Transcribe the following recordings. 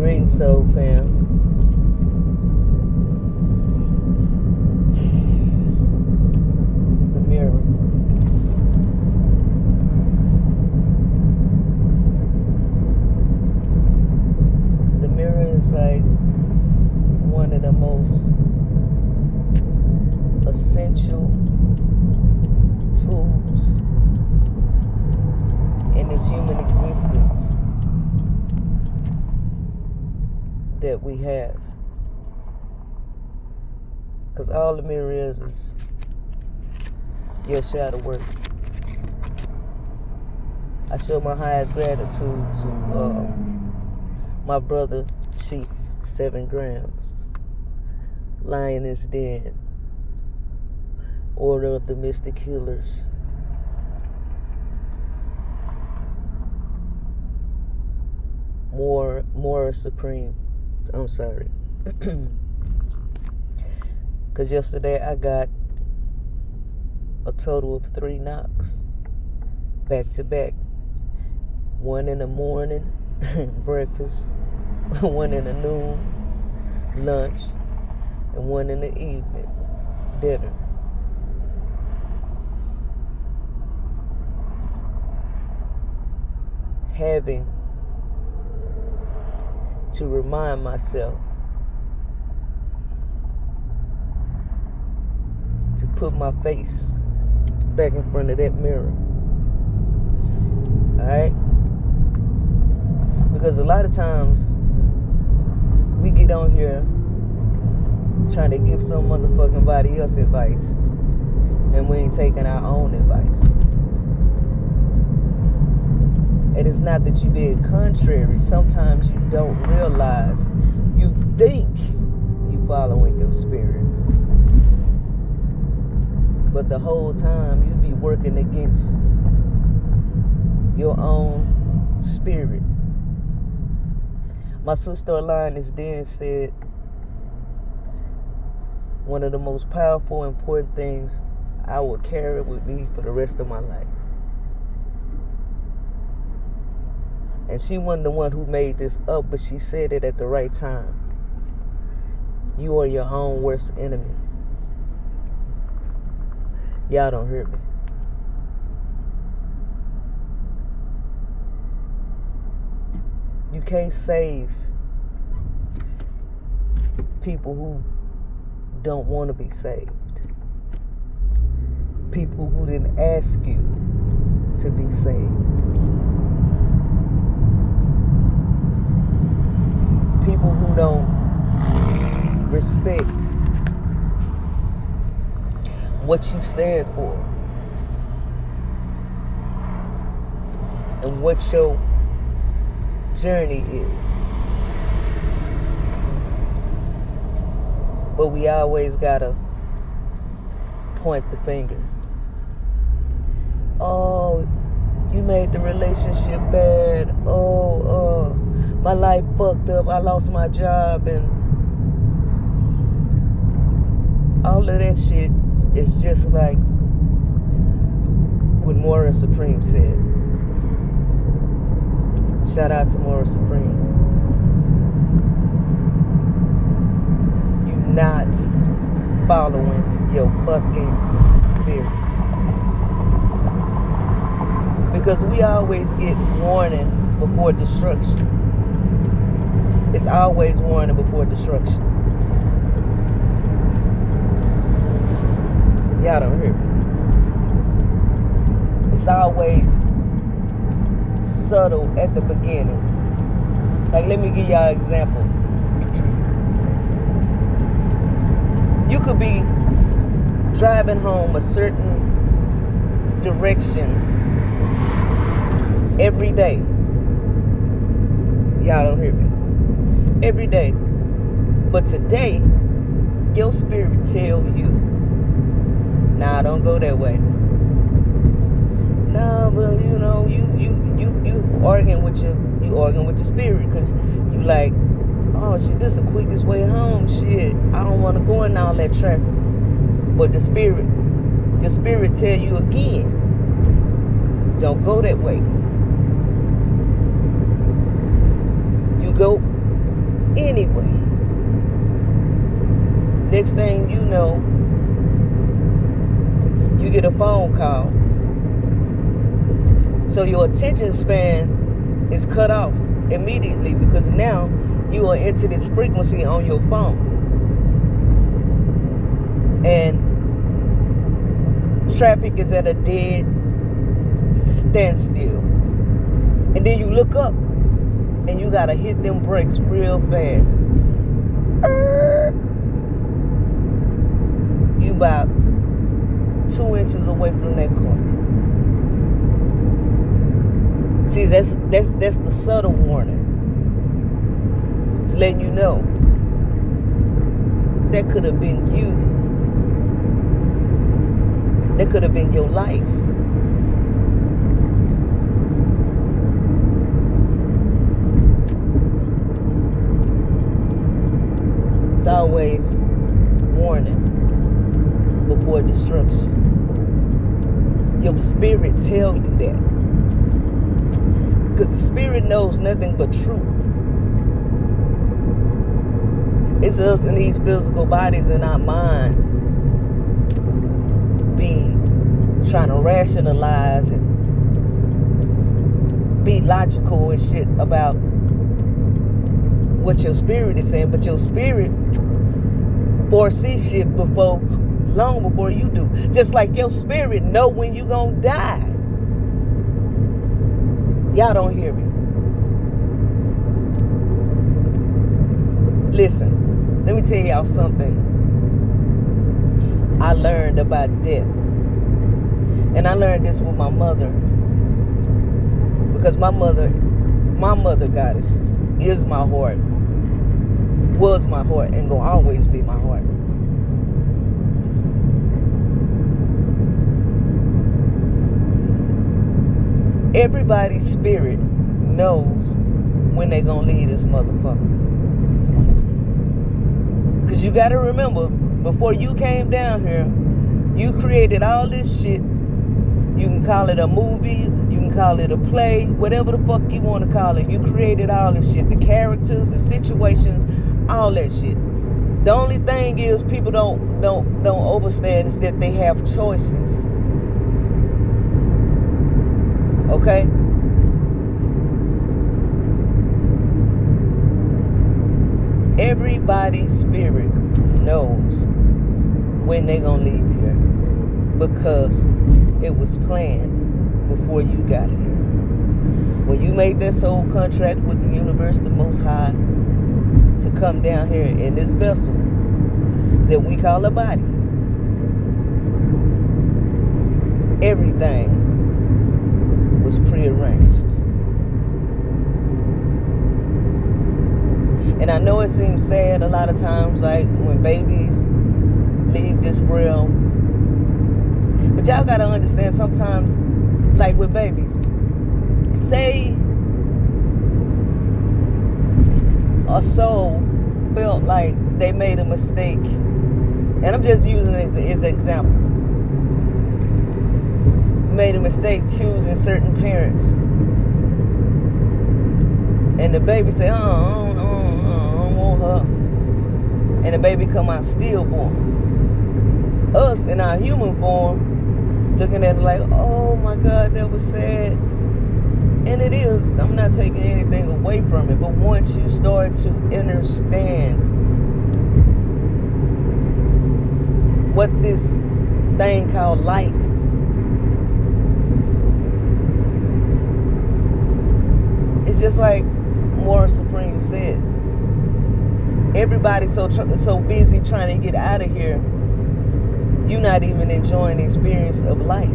Greetings, soul fam. The mirror. The mirror is like one of the most essential tools in this human existence that we have. Because all the mirror is your shadow work. I show my highest gratitude to my brother Chief 7 grams, Lioness Den, Order of the Mystic Healers, more Supreme. I'm sorry. Because yesterday I got a total of 3 knocks back to back. One in the morning, breakfast, one in the noon, lunch, and one in the evening, dinner. Having to remind myself to put my face back in front of that mirror. Alright? Because a lot of times we get on here trying to give some motherfucking body else advice, and we ain't taking our own advice. And it's not that you being contrary. Sometimes you don't realize you think you following your spirit, but the whole time you be working against your own spirit. My sister Lioness Den said one of the most powerful, important things I will carry with me for the rest of my life. And she wasn't the one who made this up, but she said it at the right time. You are your own worst enemy. Y'all don't hear me. You can't save people who don't want to be saved. People who didn't ask you to be saved. People who don't respect what you stand for and what your journey is. But we always gotta point the finger. Oh, you made the relationship bad. Oh, my life fucked up. I lost my job, and all of that shit is just like what Mirror Supreme said. Shout out to Mirror Supreme. You not following your fucking spirit. Because we always get warning before destruction. It's always warning before destruction. Y'all don't hear me. It's always subtle at the beginning. Like, let me give y'all an example. You could be driving home a certain direction every day. Y'all don't hear me. Every day. But today, your spirit tell you, nah, don't go that way. Nah, but you know, you arguing with your spirit, because you like, oh shit, this is the quickest way home. Shit, I don't want to go in all that traffic. But your spirit tell you again, don't go that way. You go Next thing you know, you get a phone call. So your attention span is cut off immediately because now you are into this frequency on your phone. And traffic is at a dead standstill. And then you look up and you gotta hit them brakes real fast. You about 2 inches away from that car. See, that's the subtle warning. It's letting you know that could have been you. That could have been your life. It's always warning before destruction. Your spirit tell you that. Because the spirit knows nothing but truth. It's us in these physical bodies in our mind trying to rationalize and be logical and shit about what your spirit is saying, but your spirit foresees shit long before you do. Just like your spirit know when you gonna die. Y'all don't hear me. Listen, let me tell y'all something I learned about death. And I learned this with my mother. Because my mother goddess, is my heart, was my heart, and gonna always be my heart. Everybody's spirit knows when they gonna leave this motherfucker. Because you gotta remember, before you came down here, you created all this shit. You can call it a movie, you can call it a play, whatever the fuck you want to call it. You created all this shit. The characters, the situations, all that shit. The only thing is people don't understand is that they have choices. Okay? Everybody's spirit knows when they're gonna leave here. Because it was planned before you got here. When you made that soul contract with the universe, the Most High, to come down here in this vessel that we call a body, everything was prearranged. And I know it seems sad a lot of times, like when babies leave this realm. But y'all gotta understand sometimes, like with babies, say a soul felt like they made a mistake, and I'm just using it as an example, made a mistake choosing certain parents, and the baby say, I don't want her, and the baby come out stillborn. Us in our human form looking at it like, oh my God, that was sad. And it is. I'm not taking anything away from it. But once you start to understand what this thing called life, it's just like More Supreme said. Everybody's so busy trying to get out of here, you're not even enjoying the experience of life.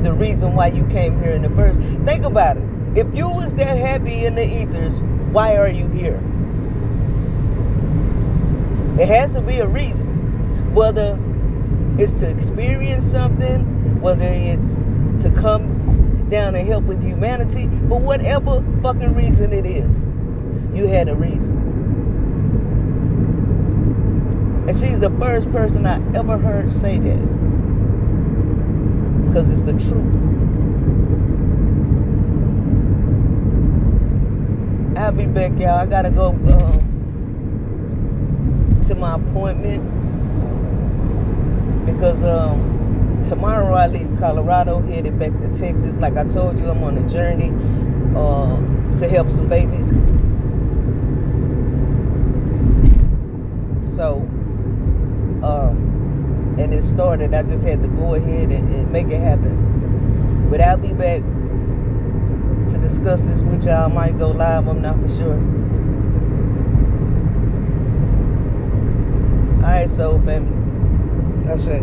The reason why you came here in the first. Think about it. If you was that happy in the ethers, why are you here? It has to be a reason. Whether it's to experience something, whether it's to come down and help with humanity, but whatever fucking reason it is, you had a reason. And she's the first person I ever heard say that. Because it's the truth. I'll be back, y'all. I gotta go to my appointment. because tomorrow I leave Colorado, headed back to Texas. Like I told you, I'm on a journey to help some babies. So, and it started. I just had to go ahead and make it happen. But I'll be back to discuss this with y'all. I might go live, I'm not for sure. Alright, soul family. That's it.